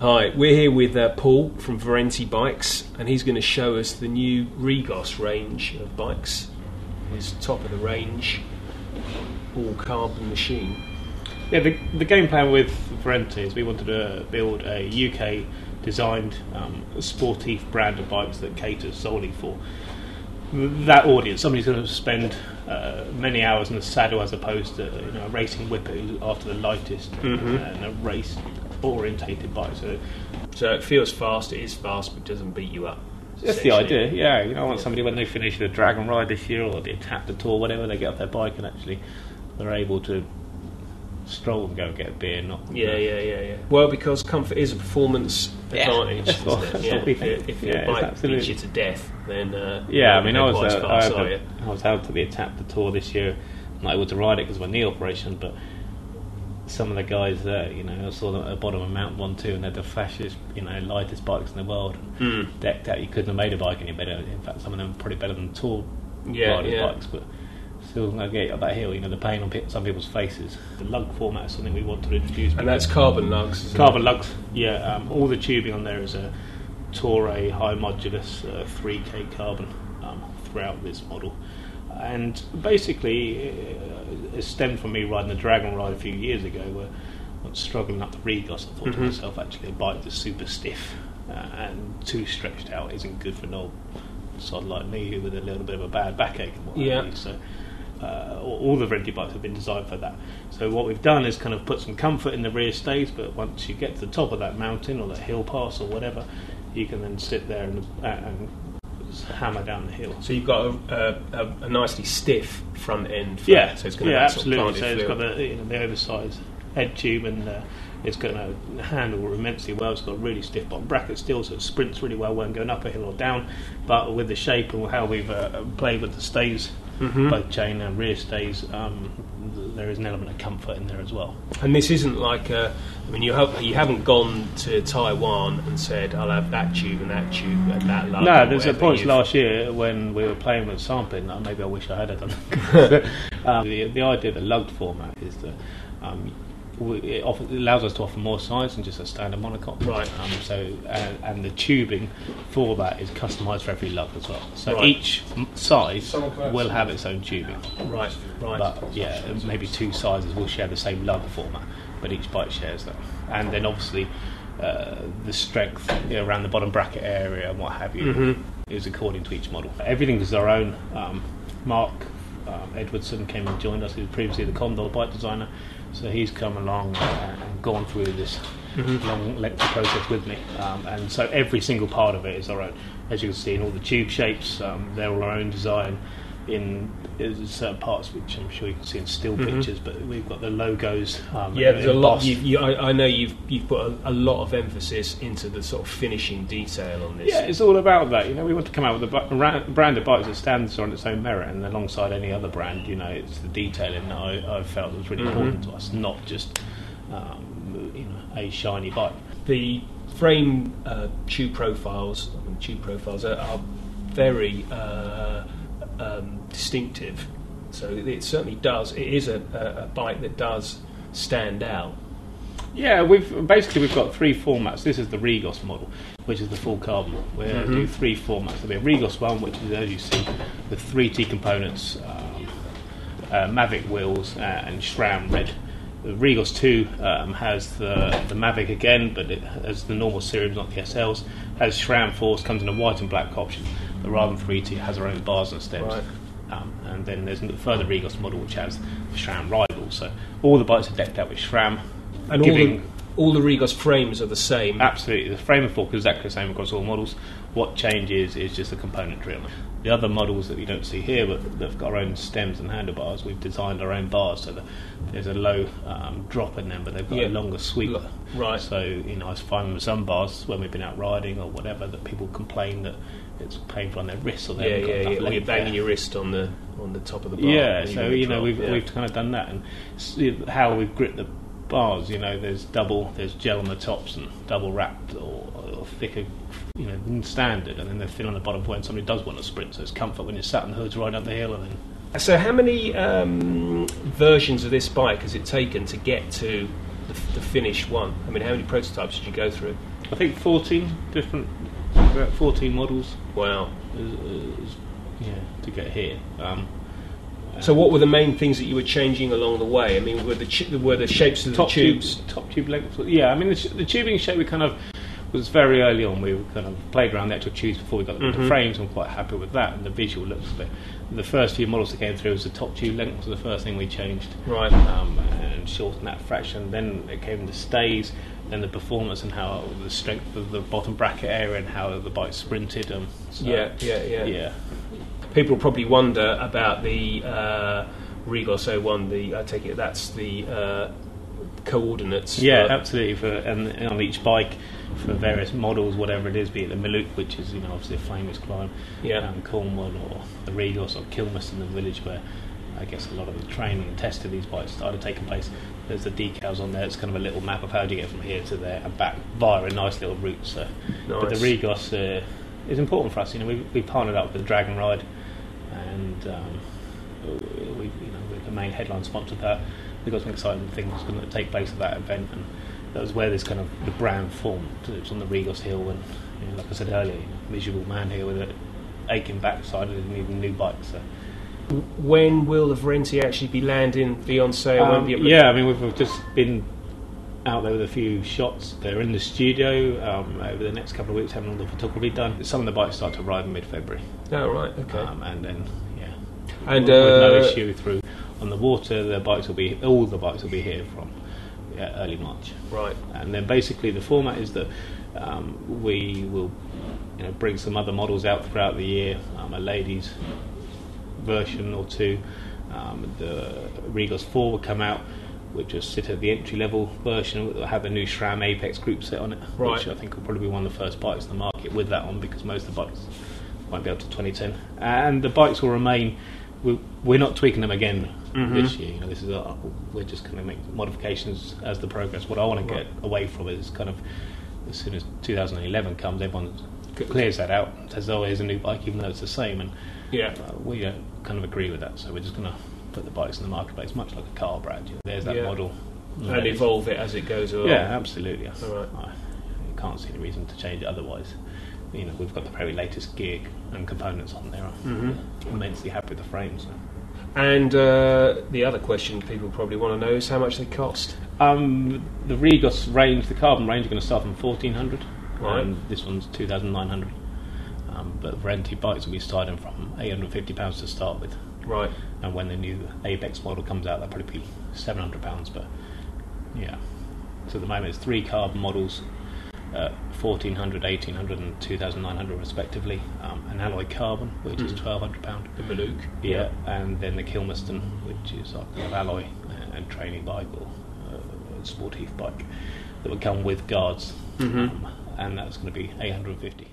Hi, we're here with Paul from Verenti Bikes, and he's going to show us the new Regos range of bikes. His top of the range, all carbon machine. Yeah, the game plan with Verenti is we wanted to build a UK designed sporty brand of bikes that caters solely for that audience. Somebody's going to spend many hours in the saddle as opposed to a racing whipper who's after the lightest and a race orientated bike. So it feels fast, it is fast, but doesn't beat you up. That's the idea, yeah. I want somebody when they finish the Dragon Ride this year or the Attack the Tour, whatever, they get off their bike and actually they're able to stroll and go and get a beer. Yeah. Well, because comfort is a performance advantage, isn't it? If your bike beats you to death, then I was out to the Attack the Tour this year, not able to ride it because of my knee operation, but some of the guys there, I saw them at the bottom of Mount 1-2 and they're the flashiest, lightest bikes in the world, decked out. You couldn't have made a bike any better. In fact, some of them are probably better than tour riders' bikes, but still not get up that hill. The pain on some people's faces. The lug format is something we want to introduce, and that's carbon lugs. Carbon lugs, yeah. All the tubing on there is a Toray high modulus 3K carbon throughout this model. And basically, it stemmed from me riding the Dragon Ride a few years ago, where I was struggling up the Regos. I thought to myself, actually, a bike that's super stiff and too stretched out isn't good for an old sod like me with a little bit of a bad backache and what have you. So all the Verenti bikes have been designed for that. So what we've done is kind of put some comfort in the rear stays, but once you get to the top of that mountain or that hill pass or whatever, you can then sit there and hammer down the hill. So you've got a nicely stiff front end. So it's going to absolutely. So it's got the oversized head tube, and it's going to handle immensely well. It's got a really stiff bottom bracket still, so it sprints really well when going up a hill or down. But with the shape and how we've played with the stays, both chain and rear stays, there is an element of comfort in there as well. And this isn't like you haven't gone to Taiwan and said I'll have that tube and that lug. No, there's a point last year when we were playing with sampling. Maybe I wish I had done it. The idea of the lugged format is that it allows us to offer more size than just a standard monocoque. Right. And the tubing for that is customised for every lug as well. So each size will have its own tubing. Right. But maybe two sizes will share the same lug format, but each bike shares that. And then obviously the strength around the bottom bracket area and what have you is according to each model. Everything is our own. Mark Edwardson came and joined us. He was previously the Condor bike designer. So he's come along and gone through this long lengthy process with me, and so every single part of it is our own. As you can see in all the tube shapes, they're all our own design. In certain parts, which I'm sure you can see in still pictures, but we've got the logos. There's a lot. I know you've put a lot of emphasis into the sort of finishing detail on this. Yeah, it's all about that. We want to come out with a brand of bikes that stands on its own merit, and alongside any other brand, it's the detailing that I felt was really important to us, not just a shiny bike. The frame tube profiles are very distinctive, so it certainly does. It is a bike that does stand out. Yeah, we've got three formats. This is the Regos model, which is the full carbon. We do three formats. There'll be a Regos 1, which is, as you see, with 3T components, Mavic wheels and SRAM red. The Regos 2 has the Mavic again, but it has the normal series, not the SLs. Has SRAM Force, comes in a white and black option. But rather than 3T, it has our own bars and stems. Right. And then there's a further Regos model which has the SRAM rival. So all the bikes are decked out with SRAM. And all the Regos frames are the same? Absolutely. The frame and fork is exactly the same across all models. What changes is just the componentry on them. The other models that we don't see here, but they've got our own stems and handlebars, we've designed our own bars so that there's a low drop in them, but they've got a longer sweep. Right. So, I find with some bars when we've been out riding or whatever that people complain that it's painful on their wrists or they've got enough or you're banging your wrist on the top of the bar. Yeah, so we've kind of done that, and how we've gripped the bars, there's gel on the tops and double wrapped or thicker, standard, and then they're thin on the bottom when somebody does want to sprint, so it's comfort when you're sat in the hoods riding up the hill. And then so how many versions of this bike has it taken to get to the finished one? I mean, how many prototypes did you go through? I think 14 different, about 14 models. Wow. To get here. So what were the main things that you were changing along the way? I mean, were the shapes of the tubes? Top tube length. Yeah, I mean the tubing shape we kind of was very early on. We kind of played around the actual tubes before we got the frames. I'm quite happy with that, and the visual looks a bit. The first few models that came through was the top tube length was the first thing we changed. Right. And shortened that fraction. Then it came to stays, then the performance and how the strength of the bottom bracket area and how the bike sprinted. Yeah. People probably wonder about the Regos 01. I take it that's the coordinates. Yeah, absolutely. And on each bike for various models, whatever it is, be it the Malouk, which is obviously a famous climb, Cornwall, or the Regos or Kilmaston, the village where I guess a lot of the training and testing of these bikes started taking place. There's the decals on there. It's kind of a little map of how do you get from here to there and back via a nice little route. So, nice. But the Regos is important for us. We partnered up with Dragon Ride, and we're the main headline sponsor of that. We've got some exciting things going to take place at that event, and that was where this kind of the brand formed. It was on the Regos Hill, and like I said earlier, miserable man here with an aching backside and needing new bikes. So. When will the Verenti actually be landing, be on sale? We've just been out there with a few shots. They're in the studio over the next couple of weeks, having all the photography done. Some of the bikes start to arrive in mid-February. Oh, right, okay. And then, and with no issue through on the water. All the bikes will be here from early March. Right. And then basically the format is that we will, bring some other models out throughout the year. A ladies' version or two. The Regos 4 will come out, which will sit at the entry level version. It will have a new SRAM Apex group set on it, which I think will probably be one of the first bikes in the market with that on, because most of the bikes won't be up to 2010. And the bikes will remain. We're not tweaking them again this year. We're just going to make modifications as the progress. What I want to get away from is kind of as soon as 2011 comes, everyone clears that out, says, "Oh, here's a new bike," even though it's the same. And we don't kind of agree with that. So we're just going to put the bikes in the marketplace, much like a car brand. There's that model, and evolve it as it goes along. Yeah, absolutely. All right. I can't see any reason to change it otherwise. We've got the very latest gear and components on there. I'm immensely happy with the frames. So. And the other question people probably want to know is how much they cost. The Regos range, the carbon range, are going to start from 1,400, and this one's 2,900. But Verenti bikes will be starting from £850 to start with. Right. And when the new Apex model comes out, that'll probably be £700. But so at the moment it's 3 carbon models. 1,400, 1,800 and 2,900 respectively. An alloy carbon, which is £1,200. The Malouk. Yeah, and then the Kilmaston, which is our kind of alloy and training bike or sport heath bike that would come with guards, and that's going to be 850.